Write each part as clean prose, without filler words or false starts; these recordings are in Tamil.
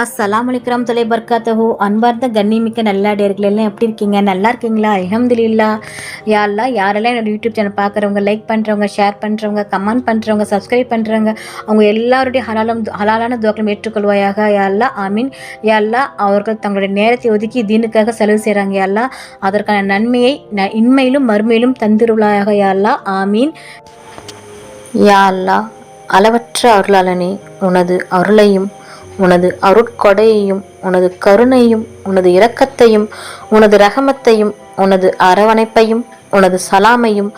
அஸ்ஸலாமு அலைக்கும் தொலை பர்காத்தஹு. அன்பார்ந்த கண்ணிமிக்க நல்லடியார்கள் எல்லாம் எப்படி இருக்கீங்க? நல்லா இருக்கீங்களா? அல்ஹம்துலில்லாஹ். யா அல்லாஹ், யாரெல்லாம் என்னோட யூடியூப் சேனல் பார்க்குறவங்க, லைக் பண்ணுறவங்க, ஷேர் பண்ணுறவங்க, கமெண்ட் பண்ணுறவங்க, சப்ஸ்கிரைப் பண்ணுறவங்க, அவங்க எல்லாருடைய ஹலாலான துவாக்களும் ஏற்றுக்கொள்வாயாக. யா அல்லாஹ், ஆமீன். யா அல்லாஹ், அவர்கள் தங்களுடைய நேரத்தை ஒதுக்கி தீனுக்காக செலவு செய்கிறாங்க. யா அல்லாஹ், அதற்கான நன்மையை இன்மையிலும் மறுமையிலும் தந்திருவாயாக. யா அல்லாஹ், ஆமீன். யா அல்லாஹ், அளவற்ற அருளாளனே, உனது அருளையும் உனது அருட்கொடையையும் உனது கருணையும் உனது இரக்கத்தையும் உனது ரஹமத்தையும் உனது அரவணைப்பையும் உனது சலாமையும்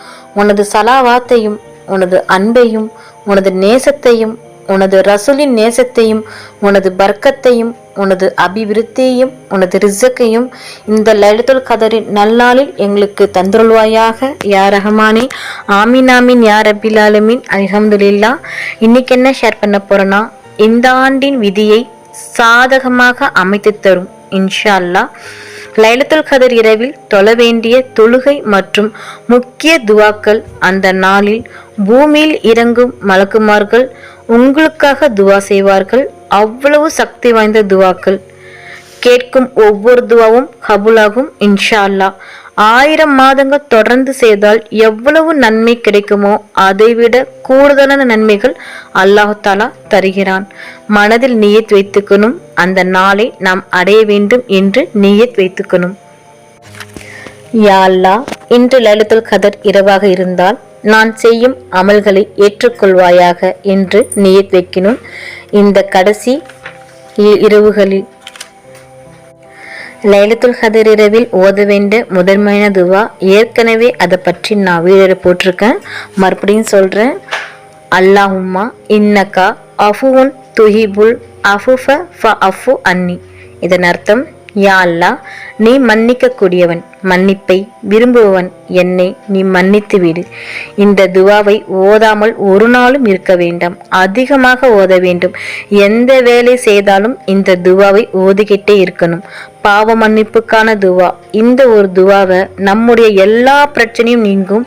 உனது சலாவாத்தையும் உனது அன்பையும் உனது நேசத்தையும் உனது ரசூலின் நேசத்தையும் உனது பர்க்கத்தையும் உனது அபிவிருத்தியையும் உனது ரிஸக்கையும் இந்த லைலத்துல் கதரின் நல்லாளில் எங்களுக்கு தந்துருள்வாயாக. யா ரஹ்மானே, ஆமீன் ஆமீன் யா ரப்பில் ஆலமீன். அல்ஹம்துலில்லாஹ். இன்னைக்கு என்ன ஷேர் பண்ண போறேன்னா, இந்த ஆண்டின் விதியை சாதகமாக அமைத்து தரும் இன்ஷா அல்லாஹ். லைலத்துல் கதர் இரவில் தொழ வேண்டிய தொழுகை மற்றும் முக்கிய துவாக்கள். அந்த நாளில் பூமியில் இறங்கும் மலக்குமார்கள் உங்களுக்காக துவா செய்வார்கள். அவ்வளவு சக்தி வாய்ந்த துவாக்கள். கேட்கும் ஒவ்வொரு துவாவும் கபூலாகும் இன்ஷா அல்லாஹ். 1000 மாதங்கள் தொடர்ந்து செய்தால் எவ்வளவு நன்மை கிடைக்குமோ அதைவிட கூடுதலான நன்மைகள் அல்லாஹ் தஆலா தருகிறான். மனதில் நியத் வைத்துக்கணும். அந்த நாளை நாம் அடைய வேண்டும் என்று நியத் வைத்துக்கணும். யா அல்லாஹ், இன்று லைலத்துல் கதர் இரவாக இருந்தால் நான் செய்யும் அமல்களை ஏற்றுக்கொள்வாயாக என்று நியத் வைக்கணும். இந்த கடைசி இரவுகளில் லைலத்துல் கதர் இரவில் ஓத வேண்டிய முதன்மையான துவா, ஏற்கனவே அதை பற்றி நான் வீடியோ போட்டிருக்கேன், மறுபடியும் சொல்கிறேன். அல்லாஹும்மா இன்னக்கா அஃபுவுன் துஹிபுல் அஃபுஃப ஃபஅஃபு அன்னி. இதன் அர்த்தம், யா அல்லாஹ், நீ மன்னிக்க கூடியவன், மன்னிப்பை விரும்புபவன், என்னை நீ மன்னித்து விடு. இந்த துவாவை ஓதாமல் ஒரு நாளும் இருக்க வேண்டாம், அதிகமாக ஓத வேண்டும். எந்த வேலை செய்தாலும் இந்த துவாவை ஓதிக்கிட்டே இருக்கணும். பாவ மன்னிப்புக்கான துவா. இந்த ஒரு துவாவை நம்முடைய எல்லா பிரச்சனையும் நீங்கும்.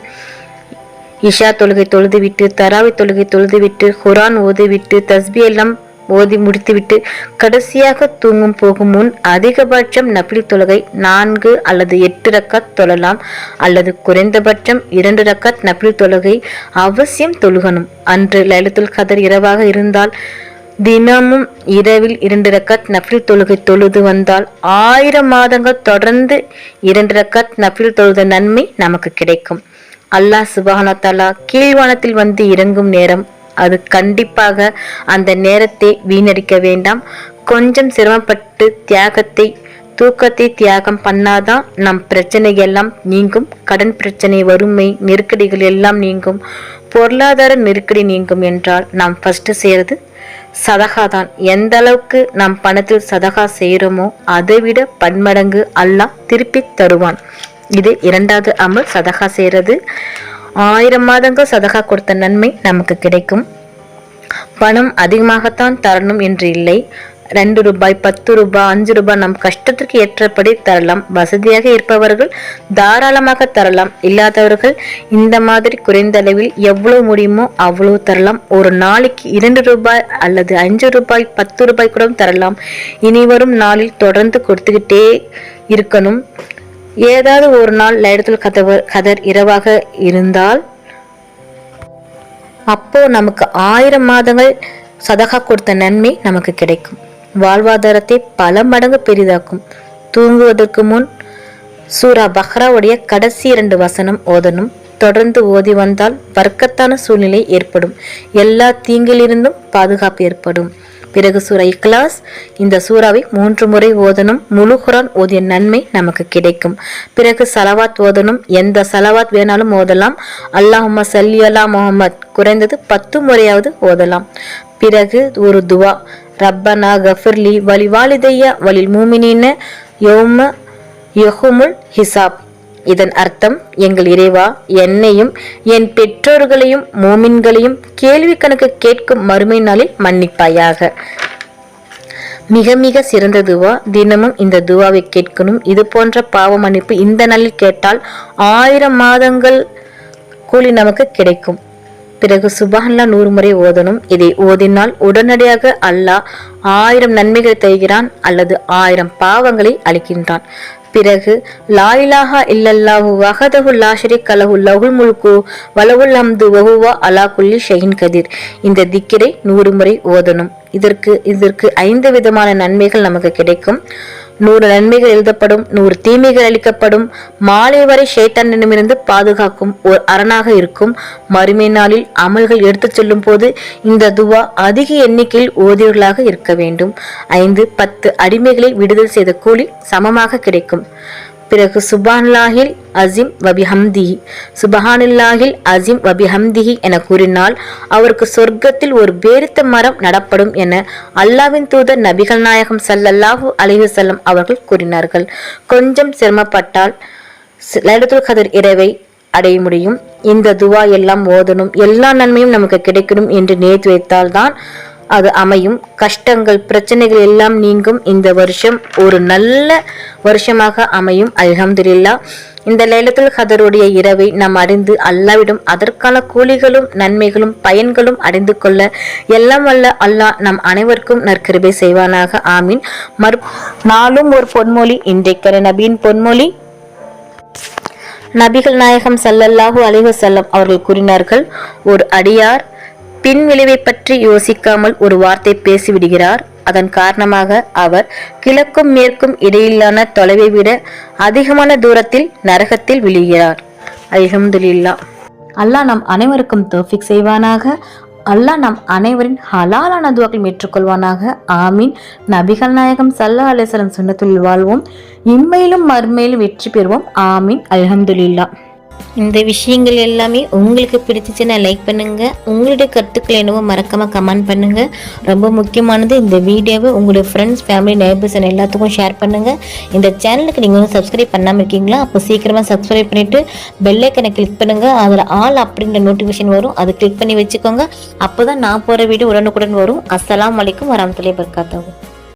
இஷா தொழுகை தொழுதுவிட்டு, தராவி தொழுகை தொழுதுவிட்டு, குரான் ஓதிவிட்டு, தஸ்பி எல்லாம் ஓதி முடித்துவிட்டு கடைசியாக தூங்கும் போகும் முன் அதிகபட்சம் நபில் தொழுகை 4 அல்லது 8 ரக்காத் தொழலாம். அல்லது குறைந்தபட்சம் 2 ரக்காத் நபில் தொழுகை அவசியம் தொழுகணும். அன்று லைலத்துல் கதர் இரவாக இருந்தால் தினமும் இரவில் 2 ரக்காத் நபில் தொழுகை தொழுது வந்தால் 1000 மாதங்கள் தொடர்ந்து 2 ரக்காத் நபில் தொழுத நன்மை நமக்கு கிடைக்கும். அல்லாஹ் சுப்ஹானஹு வ தஆலா கீழ்வானத்தில் வந்து இறங்கும் நேரம் அது. கண்டிப்பாக அந்த நேரத்தை வீணடிக்க வேண்டாம். கொஞ்சம் சிரமப்பட்டு தூக்கத்தை தியாகம் பண்ணாதான் நம் பிரச்சனை எல்லாம் நீங்கும். கடன் பிரச்சனை, வறுமை, நெருக்கடிகள் எல்லாம் நீங்கும். பொருளாதார நெருக்கடி நீங்கும் என்றால் நாம் ஃபர்ஸ்ட் செய்யறது சதகா தான். எந்த அளவுக்கு நாம் பணத்தில் சதகா செய்கிறோமோ அதை விட பன்மடங்கு அல்லாஹ் திருப்பி தருவான். இது 2வது அமல், சதகா செய்யறது. 1000 மாதங்கள் சதகா கொடுத்த நன்மை நமக்கு கிடைக்கும். பணம் அதிகமாகத்தான் தரணும் என்று இல்லை. 2 ரூபாய், 10 ரூபாய், 5 ரூபாய் நம் கஷ்டத்திற்கு ஏற்றபடி தரலாம். வசதியாக இருப்பவர்கள் தாராளமாக தரலாம். இல்லாதவர்கள் இந்த மாதிரி குறைந்த அளவில் எவ்வளவு முடியுமோ அவ்வளவு தரலாம். ஒரு நாளைக்கு 2 ரூபாய் அல்லது 5 ரூபாய், 10 ரூபாய் கூட தரலாம். இனி வரும் நாளில் தொடர்ந்து கொடுத்துக்கிட்டே இருக்கணும். ஏதாவது ஒரு நாள் லைலத்துல் கதர் இரவாக இருந்தால் அப்போ நமக்கு 1000 மாதங்கள் சதகா கொடுத்த நன்மை நமக்கு கிடைக்கும். வாழ்வாதாரத்தை பல மடங்கு பெரிதாக்கும். தூங்குவதற்கு முன் சூரா பக்ராவுடைய கடைசி 2 வசனம் ஓதணும். தொடர்ந்து ஓதி வந்தால் வர்க்கத்தான சூழ்நிலை ஏற்படும். எல்லா தீங்கிலிருந்தும் பாதுகாப்பு ஏற்படும். பிறகு சூரா இக்லாஸ். இந்த சூறாவை 3 முறை ஓதணும். முழு குரான் ஓதிய நன்மை நமக்கு கிடைக்கும். பிறகு சலவாத் ஓதணும். எந்த சலவாத் வேணாலும் ஓதலாம். அல்லாஹும்ம ஸல்லி அலா முஹம்மத் குறைந்தது 10 முறையாவது ஓதலாம். பிறகு ஒரு துவா, ரப்பனா கஃபிர்லி வலி வாலிதையா வலில் மூமினீன யௌம யஹுமுல் ஹிசாப். இதன் அர்த்தம், எங்கள் இறைவா, என்னையும் என் பெற்றோர்களையும் மோமின்களையும் கேள்வி கணக்கு கேட்கும் மறுமை நாளில் மன்னிப்பாயாக. மிக மிக சிறந்த துவா. தினமும் இந்த துவாவை கேட்கணும். இது போன்ற பாவ மன்னிப்பு இந்த நாளில் கேட்டால் 1000 மாதங்கள் கூலி நமக்கு கிடைக்கும். பிறகு சுபஹானல்லாஹ் 100 முறை ஓதணும். இதை ஓதினால் உடனடியாக அல்லாஹ் 1000 நன்மைகளை தருகிறான் அல்லது 1000 பாவங்களை அளிக்கின்றான். பிறகு லா இலாஹா இல்லல்லாஹு வஹதஹு லா ஷரீக லஹு லஹுல் முல்கு வலஹுல் ஹம்து வஹுவ அலா குல்லி ஷைஇன் கதீர். இந்த திக்ரை 100 முறை ஓதணும். இதற்கு 5 விதமான நன்மைகள் நமக்கு கிடைக்கும். 100 நன்மைகள் எழுதப்படும், 100 தீமைகள் அளிக்கப்படும், மாலை வரை ஷைத்தானிடமிருந்து பாதுகாக்கும் ஒரு அரணாக இருக்கும். மறுமை நாளில் அமல்கள் எடுத்துச் செல்லும் போது இந்த துவா அதிக எண்ணிக்கையில் ஓதியவர்களாக இருக்க வேண்டும். 5-10 அடிமைகளை விடுதல் செய்த கூலி சமமாக கிடைக்கும். பிறகு சுப்ஹானல்லாஹில் அஸீம் வபிஹம்திஹி, சுப்ஹானல்லாஹில் அஸீம் வபிஹம்திஹி என கூறினால் அவருக்கு சொர்க்கத்தில் ஒரு பேரித்த மரம் நடப்படும் என அல்லாஹ்வின் தூதர் நபிகள் நாயகம் ஸல்லல்லாஹு அலைஹி வஸல்லம் அவர்கள் கூறினார்கள். கொஞ்சம் சிரமப்பட்டால் லைலத்துல் கத்ர் இரவை அடைய முடியும். இந்த துவா எல்லாம் ஓதணும், எல்லா நன்மையும் நமக்கு கிடைக்கணும் என்று நினைத்து வைத்தால்தான் அது அமையும். கஷ்டங்கள் பிரச்சனைகள் எல்லாம் நீங்கும். இந்த வருஷம் ஒரு நல்ல வருஷமாக அமையும். அல்ஹம்துலில்லாஹ். இந்த லைலத்துல் கத்ருடைய இரவை நாம் அறிந்து அல்லாஹ்விடம் அதற்கான கூலிகளும் நன்மைகளும் பயன்களும் அடைந்து கொள்ள எல்லாம் வல்ல அல்லாஹ் நம் அனைவருக்கும் நற்கிருபை செய்வானாக. ஆமீன். நாளும் ஒரு பொன்மொழி. இன்றைக்கான நபியின் பொன்மொழி. நபிகள் நாயகம் ஸல்லல்லாஹு அலைஹி வஸல்லம் அவர்கள் கூறினார்கள், ஒரு அடியார் பின் விளைவை பற்றி யோசிக்காமல் ஒரு வார்த்தை பேசிவிடுகிறார். அதன் காரணமாக அவர் கிழக்கும் மேற்கும் இடையிலான தொலைவை விட அதிகமான தூரத்தில் நரகத்தில் விழுகிறார். அல்ஹம்துலில்லாஹ். அல்லாஹ் நம் அனைவருக்கும் தௌஃபீக் செய்வானாக. அல்லாஹ் நம் அனைவரின் ஹலாலான துஆக்களை ஏற்றுக்கொள்வானாக. ஆமீன். நபிகள் நாயகம் ஸல்லல்லாஹு அலைஹி வஸல்லம் சுன்னத்துல் வாழ்வோம், இம்மையிலும் மறுமையிலும் வெற்றி பெறுவோம். ஆமீன். அல்ஹம்துலில்லாஹ். இந்த விஷயங்கள் எல்லாமே உங்களுக்கு பிடிச்சிச்சுன்னா லைக் பண்ணுங்க. உங்களுடைய கருத்துக்கள் என்னவோ மறக்காம கமெண்ட் பண்ணுங்க. ரொம்ப முக்கியமானது, இந்த வீடியோவை உங்களுடைய ஃப்ரெண்ட்ஸ், ஃபேமிலி, நெய்பர்ஸ் எல்லாத்துக்கும் ஷேர் பண்ணுங்க. இந்த சேனலுக்கு நீங்க வந்து சப்ஸ்கிரைப் பண்ணாமல் இருக்கீங்களா? அப்போ சீக்கிரமா சப்ஸ்கிரைப் பண்ணிட்டு பெல் ஐக்கனை கிளிக் பண்ணுங்க. அதில் ஆல் அப்படின்ற நோட்டிஃபிகேஷன் வரும், அதை கிளிக் பண்ணி வச்சுக்கோங்க. அப்போதான் நான் போற வீடியோ உடனுக்குடன் வரும். அஸ்ஸலாமு அலைக்கும் வரஹ்மத்துல்லாஹி வபரகாத்துஹு.